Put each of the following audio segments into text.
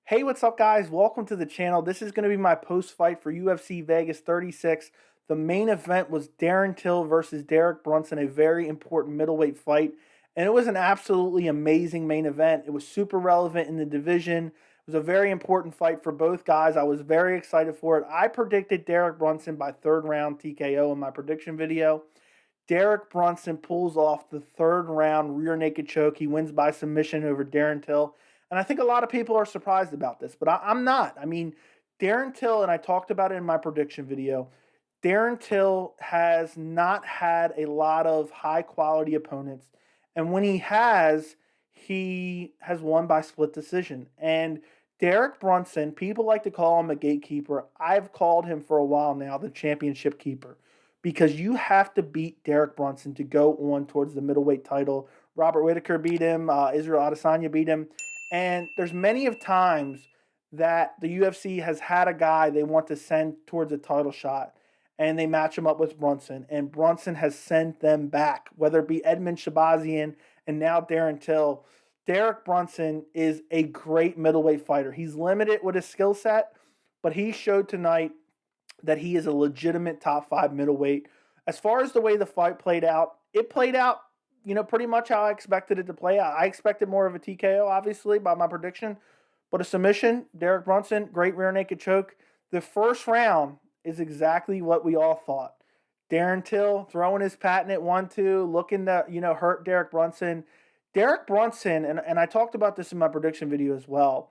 Hey, what's up, guys? Welcome to the channel. This is going to be my post-fight for UFC Vegas 36. The main event was Darren Till versus Derek Brunson, a very important middleweight fight. And it was an absolutely amazing main event. It was super relevant in the division. It was a very important fight for both guys. I was very excited for it. I predicted Derek Brunson by third round TKO in my prediction video. Derek Brunson pulls off the third round rear naked choke. He wins by submission over Darren Till. And I think a lot of people are surprised about this, but I'm not. I mean, Darren Till, and I talked about it in my prediction video, Darren Till has not had a lot of high quality opponents. And when he has won by split decision. And Derek Brunson, people like to call him a gatekeeper. I've called him for a while now the championship keeper because you have to beat Derek Brunson to go on towards the middleweight title. Robert Whitaker beat him. Israel Adesanya beat him. And there's many of times that the UFC has had a guy they want to send towards a title shot, and they match him up with Brunson, and Brunson has sent them back, whether it be Edmund Shabazian and now Darren Till. Derek Brunson is a great middleweight fighter. He's limited with his skill set, but he showed tonight that he is a legitimate top five middleweight. As far as the way the fight played out, it played out, pretty much how I expected it to play out. I expected more of a TKO, obviously, by my prediction, but a submission. Derek Brunson, great rear naked choke. The first round is exactly what we all thought. Darren Till throwing his patented 1-2, looking to, hurt Derek Brunson. Derek Brunson, and I talked about this in my prediction video as well,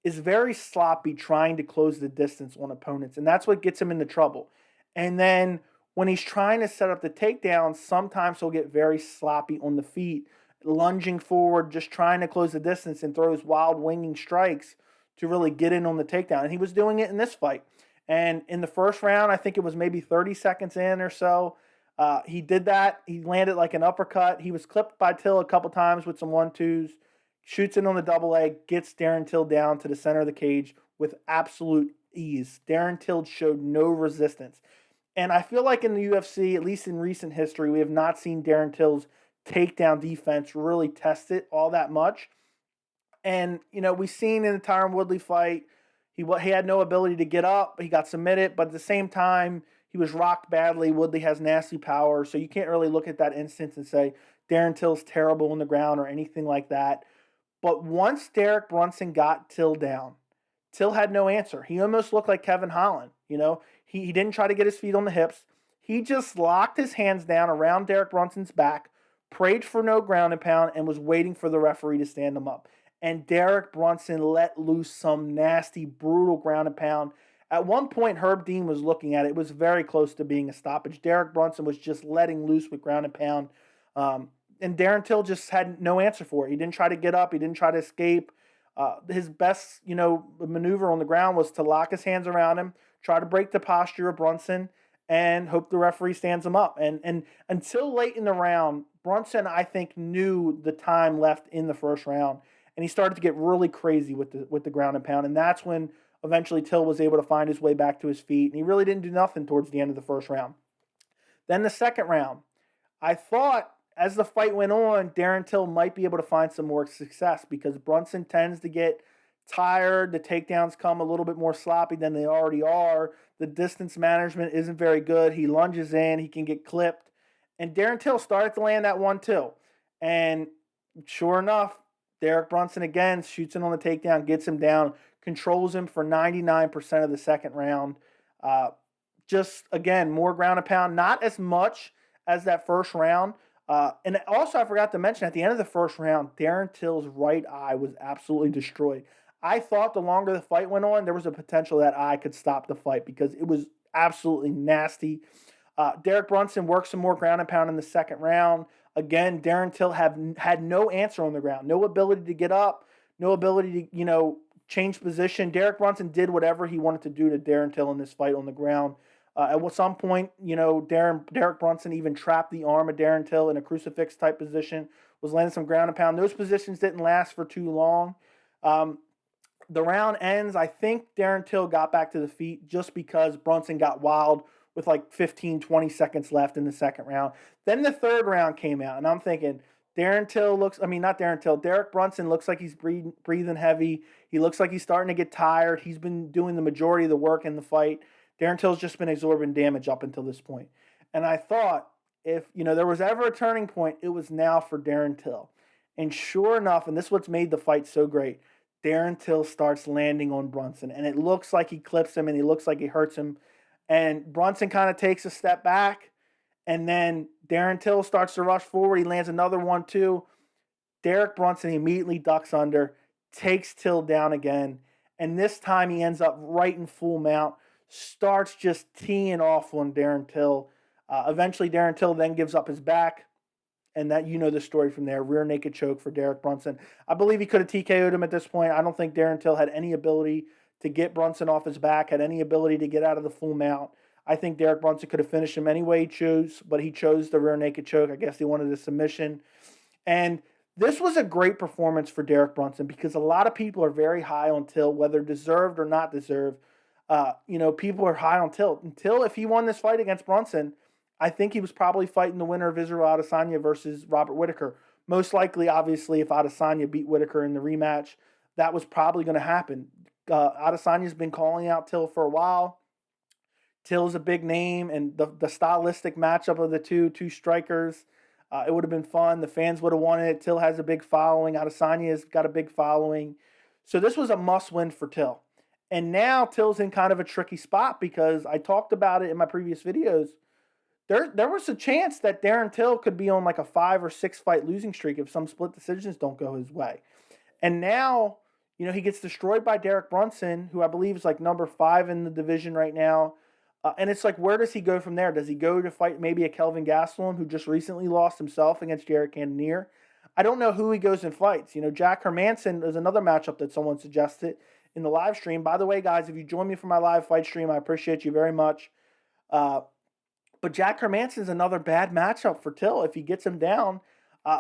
is very sloppy trying to close the distance on opponents, and that's what gets him into trouble. And then when he's trying to set up the takedown, sometimes he'll get very sloppy on the feet, lunging forward, just trying to close the distance and throws wild winging strikes to really get in on the takedown. And he was doing it in this fight. And in the first round, I think it was maybe 30 seconds in or so, he did that. He landed like an uppercut. He was clipped by Till a couple times with some 1-2s, shoots in on the double leg, gets Darren Till down to the center of the cage with absolute ease. Darren Till showed no resistance. And I feel like in the UFC, at least in recent history, we have not seen Darren Till's takedown defense really test it all that much. And, we've seen in the Tyron Woodley fight, he had no ability to get up. He got submitted, but at the same time, he was rocked badly. Woodley has nasty power, so you can't really look at that instance and say Darren Till's terrible on the ground or anything like that. But once Derek Brunson got Till down, Till had no answer. He almost looked like Kevin Holland. He didn't try to get his feet on the hips. He just locked his hands down around Derek Brunson's back, prayed for no ground and pound, and was waiting for the referee to stand him up. And Derek Brunson let loose some nasty, brutal ground and pound. At one point, Herb Dean was looking at it. It was very close to being a stoppage. Derek Brunson was just letting loose with ground and pound. And Darren Till just had no answer for it. He didn't try to get up. He didn't try to escape. His best, maneuver on the ground was to lock his hands around him, try to break the posture of Brunson, and hope the referee stands him up. And until late in the round, Brunson, I think, knew the time left in the first round, and he started to get really crazy with the ground and pound. And that's when eventually Till was able to find his way back to his feet, and he really didn't do nothing towards the end of the first round. Then the second round, I thought as the fight went on, Darren Till might be able to find some more success because Brunson tends to get tired. The takedowns come a little bit more sloppy than they already are. The distance management isn't very good. He lunges in. He can get clipped. And Darren Till started to land that 1-2. And sure enough, Derek Brunson again shoots in on the takedown, gets him down, controls him for 99% of the second round. Just, again, more ground and pound. Not as much as that first round. And also, I forgot to mention, at the end of the first round, Darren Till's right eye was absolutely destroyed. I thought the longer the fight went on, there was a potential that eye could stop the fight because it was absolutely nasty. Derek Brunson worked some more ground and pound in the second round. Again, Darren Till had no answer on the ground, no ability to get up, no ability to, change position. Derek Brunson did whatever he wanted to do to Darren Till in this fight on the ground. At some point, Derek Brunson even trapped the arm of Darren Till in a crucifix type position, was landing some ground and pound. Those positions didn't last for too long. The round ends. I think Darren Till got back to the feet just because Brunson got wild with like 15, 20 seconds left in the second round. Then the third round came out, and I'm thinking, Darren Till looks, I mean, not Darren Till, Derek Brunson looks like he's breathing heavy. He looks like he's starting to get tired. He's been doing the majority of the work in the fight. Darren Till's just been absorbing damage up until this point. And I thought if, there was ever a turning point, it was now for Darren Till. And sure enough, and this is what's made the fight so great, Darren Till starts landing on Brunson. And it looks like he clips him and he looks like he hurts him. And Brunson kind of takes a step back. And then Darren Till starts to rush forward. He lands another one, too. Derek Brunson immediately ducks under, takes Till down again. And this time he ends up right in full mount, starts just teeing off on Darren Till. Eventually, Darren Till then gives up his back. And that, the story from there. Rear naked choke for Derek Brunson. I believe he could have TKO'd him at this point. I don't think Darren Till had any ability to get Brunson off his back, had any ability to get out of the full mount. I think Derek Brunson could have finished him any way he chose, but he chose the rear naked choke. I guess he wanted a submission. And this was a great performance for Derek Brunson because a lot of people are very high on Till, whether deserved or not deserved. People are high on Till. And Till, if he won this fight against Brunson, I think he was probably fighting the winner of Israel Adesanya versus Robert Whittaker. Most likely, obviously, if Adesanya beat Whittaker in the rematch, that was probably going to happen. Adesanya's been calling out Till for a while. Till's a big name, and the stylistic matchup of the two strikers, it would have been fun. The fans would have wanted it. Till has a big following. Adesanya's got a big following. So this was a must-win for Till. And now Till's in kind of a tricky spot because I talked about it in my previous videos. There was a chance that Darren Till could be on like a 5 or 6 fight losing streak if some split decisions don't go his way. And now, he gets destroyed by Derek Brunson, who I believe is like number 5 in the division right now. And it's like, where does he go from there? Does he go to fight maybe a Kelvin Gastelum, who just recently lost himself against Jared Cannonier? I don't know who he goes and fights. Jack Hermanson is another matchup that someone suggested in the live stream. By the way, guys, if you join me for my live fight stream, I appreciate you very much. But Jack Hermanson's another bad matchup for Till if he gets him down.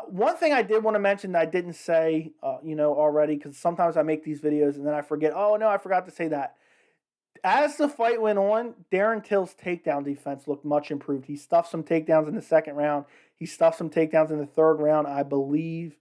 One thing I did want to mention that I didn't say, already, because sometimes I make these videos and then I forget. Oh, no, I forgot to say that. As the fight went on, Darren Till's takedown defense looked much improved. He stuffed some takedowns in the second round. He stuffed some takedowns in the third round, I believe.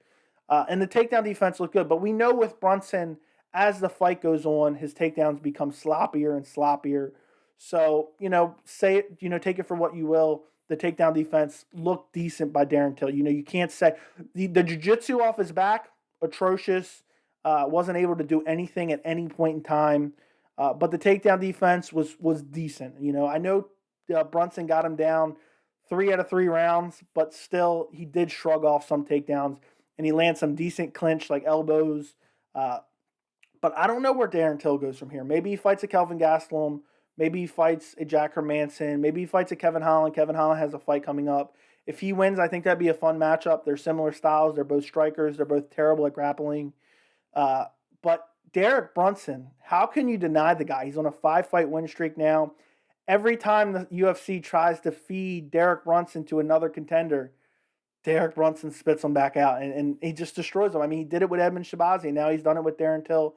And the takedown defense looked good. But we know with Brunson, as the fight goes on, his takedowns become sloppier and sloppier. So, take it for what you will. The takedown defense looked decent by Darren Till. You can't say the jiu-jitsu off his back, atrocious. Wasn't able to do anything at any point in time. But the takedown defense was decent. I know Brunson got him down 3 out of 3 rounds, but still he did shrug off some takedowns and he landed some decent clinch like elbows. But I don't know where Darren Till goes from here. Maybe he fights a Kelvin Gastelum. Maybe he fights a Jack Hermanson. Maybe he fights a Kevin Holland. Kevin Holland has a fight coming up. If he wins, I think that'd be a fun matchup. They're similar styles. They're both strikers. They're both terrible at grappling. But Derek Brunson, how can you deny the guy? He's on a 5-fight win streak now. Every time the UFC tries to feed Derek Brunson to another contender, Derek Brunson spits him back out, and he just destroys him. I mean, he did it with Edmund Shabazi, and now he's done it with Darren Till.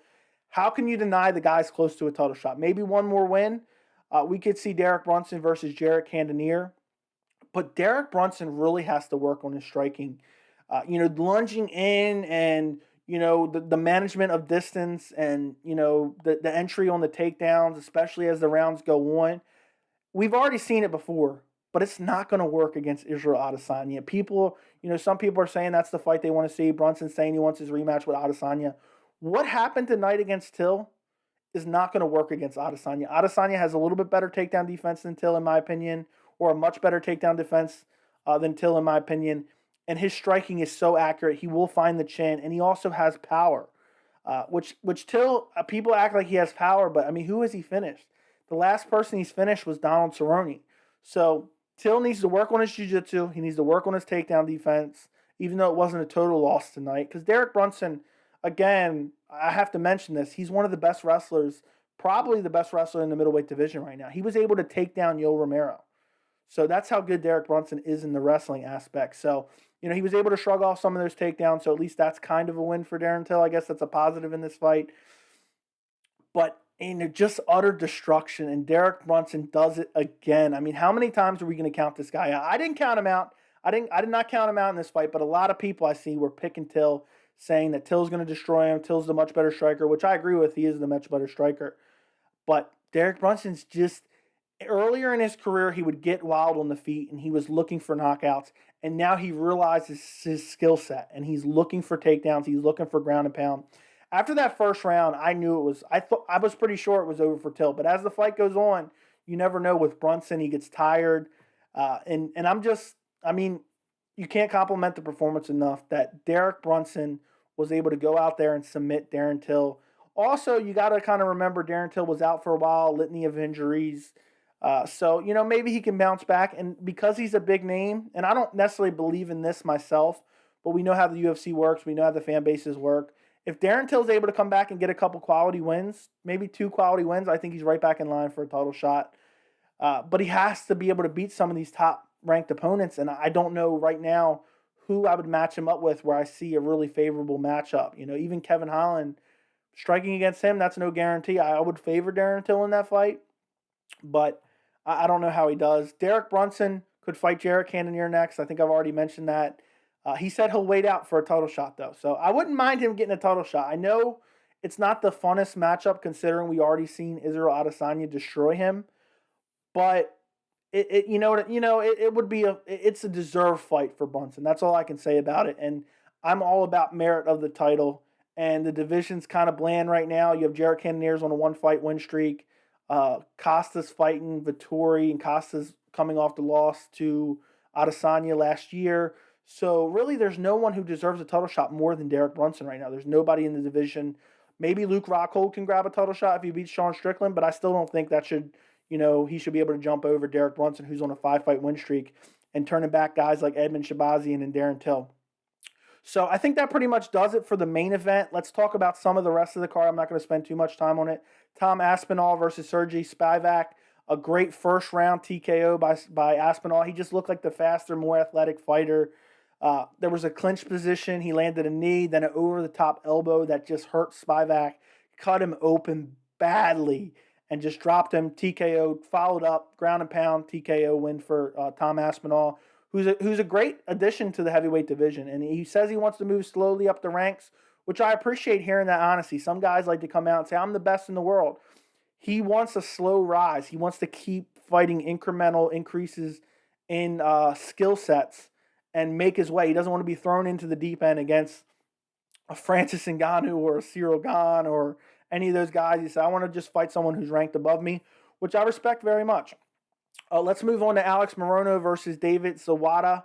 How can you deny the guy's close to a title shot? Maybe one more win. We could see Derek Brunson versus Jared Cannonier. But Derek Brunson really has to work on his striking. Lunging in and, the management of distance and, the entry on the takedowns, especially as the rounds go on. We've already seen it before, but it's not going to work against Israel Adesanya. People, some people are saying that's the fight they want to see. Brunson's saying he wants his rematch with Adesanya. What happened tonight against Till is not going to work against Adesanya. Adesanya has a little bit better takedown defense than Till, in my opinion, or a much better takedown defense than Till, in my opinion. And his striking is so accurate. He will find the chin, and he also has power, which Till, people act like he has power, but, I mean, who has he finished? The last person he's finished was Donald Cerrone. So Till needs to work on his jiu-jitsu. He needs to work on his takedown defense, even though it wasn't a total loss tonight. Because Derek Brunson, again, I have to mention this. He's one of the best wrestlers, probably the best wrestler in the middleweight division right now. He was able to take down Yoel Romero. So that's how good Derek Brunson is in the wrestling aspect. So, he was able to shrug off some of those takedowns. So at least that's kind of a win for Darren Till. I guess that's a positive in this fight. But just utter destruction. And Derek Brunson does it again. I mean, how many times are we going to count this guy out? I didn't count him out. I did not count him out in this fight, but a lot of people I see were picking Till, saying that Till's going to destroy him. Till's the much better striker, which I agree with. He is the much better striker. But Derek Brunson's just earlier in his career, he would get wild on the feet and he was looking for knockouts. And now he realizes his skill set and he's looking for takedowns. He's looking for ground and pound. After that first round, I knew it was. I was pretty sure it was over for Till. But as the fight goes on, you never know with Brunson. He gets tired, and I'm just. I mean, you can't compliment the performance enough that Derek Brunson was able to go out there and submit Darren Till. Also, you got to kind of remember Darren Till was out for a while, litany of injuries. So, maybe he can bounce back. And because he's a big name, and I don't necessarily believe in this myself, but we know how the UFC works. We know how the fan bases work. If Darren Till's able to come back and get a couple quality wins, maybe 2 quality wins, I think he's right back in line for a title shot. But he has to be able to beat some of these top-ranked opponents, and I don't know right now who I would match him up with where I see a really favorable matchup. Even Kevin Holland, striking against him, that's no guarantee. I would favor Darren Till in that fight, but I don't know how he does. Derek Brunson could fight Jarrett Cannonier next. I think I've already mentioned that. He said he'll wait out for a title shot, though. So I wouldn't mind him getting a title shot. I know it's not the funnest matchup considering we already seen Israel Adesanya destroy him, but it would be it's a deserved fight for Brunson. That's all I can say about it. And I'm all about merit of the title. And the division's kind of bland right now. You have Jarrett Cannonier's on a 1-fight win streak. Costa's fighting Vittori, and Costa's coming off the loss to Adesanya last year. So really, there's no one who deserves a title shot more than Derek Brunson right now. There's nobody in the division. Maybe Luke Rockhold can grab a title shot if he beats Sean Strickland, but I still don't think that should, he should be able to jump over Derek Brunson, who's on a 5-fight win streak, and turning back guys like Edmund Shabazian and Darren Till. So I think that pretty much does it for the main event. Let's talk about some of the rest of the card. I'm not going to spend too much time on it. Tom Aspinall versus Serghei Spivac. A great first round TKO by Aspinall. He just looked like the faster, more athletic fighter. There was a clinch position. He landed a knee, then an over-the-top elbow that just hurt Spivac, cut him open badly, and just dropped him. TKO, followed up, ground and pound, TKO win for Tom Aspinall, who's a great addition to the heavyweight division. And he says he wants to move slowly up the ranks, which I appreciate hearing that honesty. Some guys like to come out and say, I'm the best in the world. He wants a slow rise. He wants to keep fighting incremental increases in skill sets and make his way. He doesn't want to be thrown into the deep end against a Francis Ngannou or a Cyril Gane or any of those guys. He said, I want to just fight someone who's ranked above me, which I respect very much. Let's move on to Alex Morono versus David Zawada.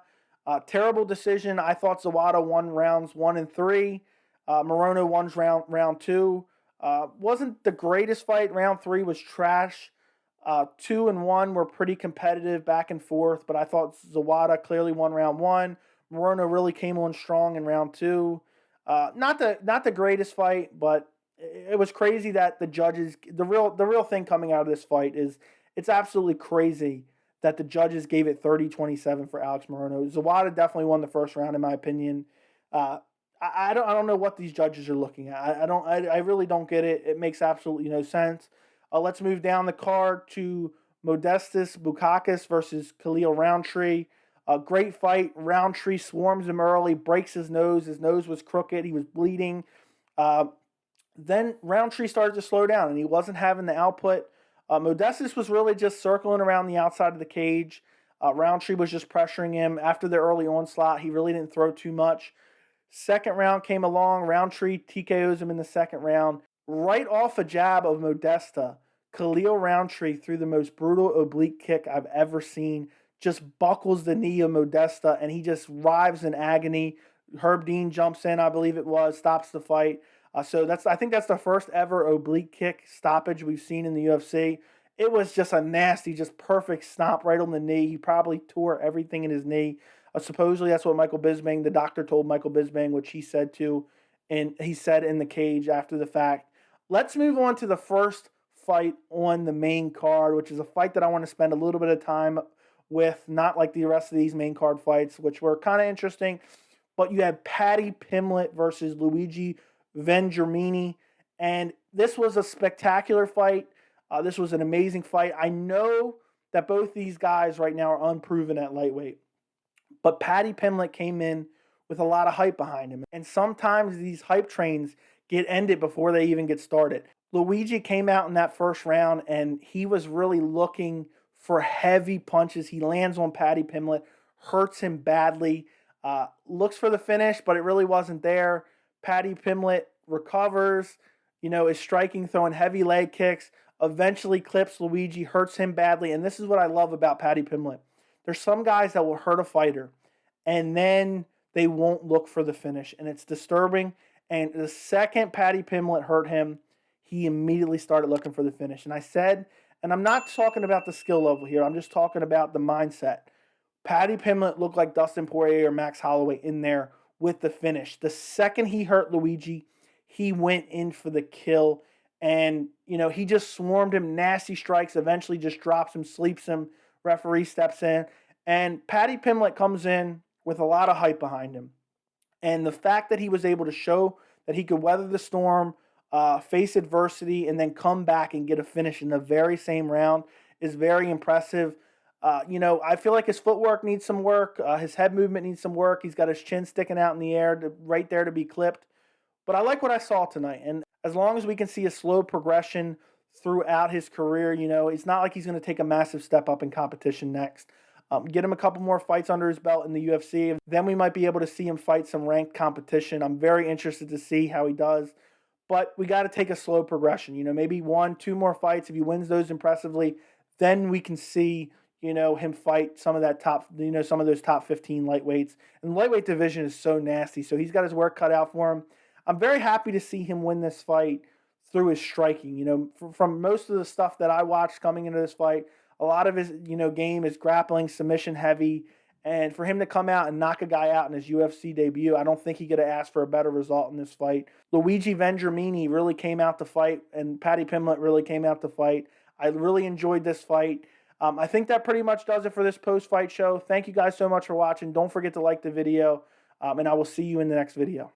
Terrible decision. I thought Zawada won rounds 1 and 3. Morono won round 2. Wasn't the greatest fight. Round 3 was trash. 2 and 1 were pretty competitive back and forth, but I thought Zawada clearly won round 1. Morono really came on strong in round 2. Not the greatest fight, but it was crazy that the judges. The real thing coming out of this fight is it's absolutely crazy that the judges gave it 30-27 for Alex Morono. Zawada definitely won the first round in my opinion. I don't know what these judges are looking at. I really don't get it. It makes absolutely no sense. Let's move down the card to Modestas Bukauskas versus Khalil Rountree. A great fight. Rountree swarms him early, breaks his nose. His nose was crooked. He was bleeding. Then Rountree started to slow down, and he wasn't having the output. Modestas was really just circling around the outside of the cage. Rountree was just pressuring him. After the early onslaught, he really didn't throw too much. Second round came along. Rountree TKOs him in the second round. Right off a jab of Modesta, Khalil Rountree threw the most brutal oblique kick I've ever seen. Just buckles the knee of Modesta, and he just writhes in agony. Herb Dean jumps in, I believe it was, stops the fight. So I think that's the first ever oblique kick stoppage we've seen in the UFC. It was just a nasty, just perfect stomp right on the knee. He probably tore everything in his knee. Supposedly that's what Michael Bisping, the doctor told Michael Bisping, which he said too, and he said in the cage after the fact. Let's move on to the first fight on the main card, which is a fight that I want to spend a little bit of time with, not like the rest of these main card fights, which were kind of interesting. But you had Paddy Pimblett versus Luigi Vendramini, and this was a spectacular fight. This was an amazing fight. I know that both these guys right now are unproven at lightweight, But Paddy Pimblett came in with a lot of hype behind him. And sometimes these hype trains get ended before they even get started. Luigi came out in that first round and he was really looking for heavy punches. He lands on Paddy Pimblett, hurts him badly, looks for the finish, but it really wasn't there. Paddy Pimblett recovers, is striking, throwing heavy leg kicks, eventually clips Luigi, hurts him badly. And this is what I love about Paddy Pimblett. There's some guys that will hurt a fighter and then they won't look for the finish. And it's disturbing. And the second Paddy Pimblett hurt him, he immediately started looking for the finish. And I said, and I'm not talking about the skill level here, I'm just talking about the mindset. Paddy Pimblett looked like Dustin Poirier or Max Holloway in there with the finish. The second he hurt Luigi, he went in for the kill. And, he just swarmed him, nasty strikes, eventually just drops him, sleeps him. Referee steps in. And Paddy Pimblett comes in with a lot of hype behind him. And the fact that he was able to show that he could weather the storm, face adversity, and then come back and get a finish in the very same round is very impressive. I feel like his footwork needs some work. His head movement needs some work. He's got his chin sticking out in the air, right there to be clipped. But I like what I saw tonight. And as long as we can see a slow progression throughout his career, it's not like he's going to take a massive step up in competition next. Get him a couple more fights under his belt in the UFC. Then we might be able to see him fight some ranked competition. I'm very interested to see how he does. But we got to take a slow progression. Maybe 1-2 more fights. If he wins those impressively, then we can see, him fight some of that some of those top 15 lightweights. And the lightweight division is so nasty. So he's got his work cut out for him. I'm very happy to see him win this fight through his striking. From most of the stuff that I watched coming into this fight, a lot of his, game is grappling, submission heavy. And for him to come out and knock a guy out in his UFC debut, I don't think he could have asked for a better result in this fight. Luigi Vendramini really came out to fight, and Paddy Pimblett really came out to fight. I really enjoyed this fight. I think that pretty much does it for this post-fight show. Thank you guys so much for watching. Don't forget to like the video, and I will see you in the next video.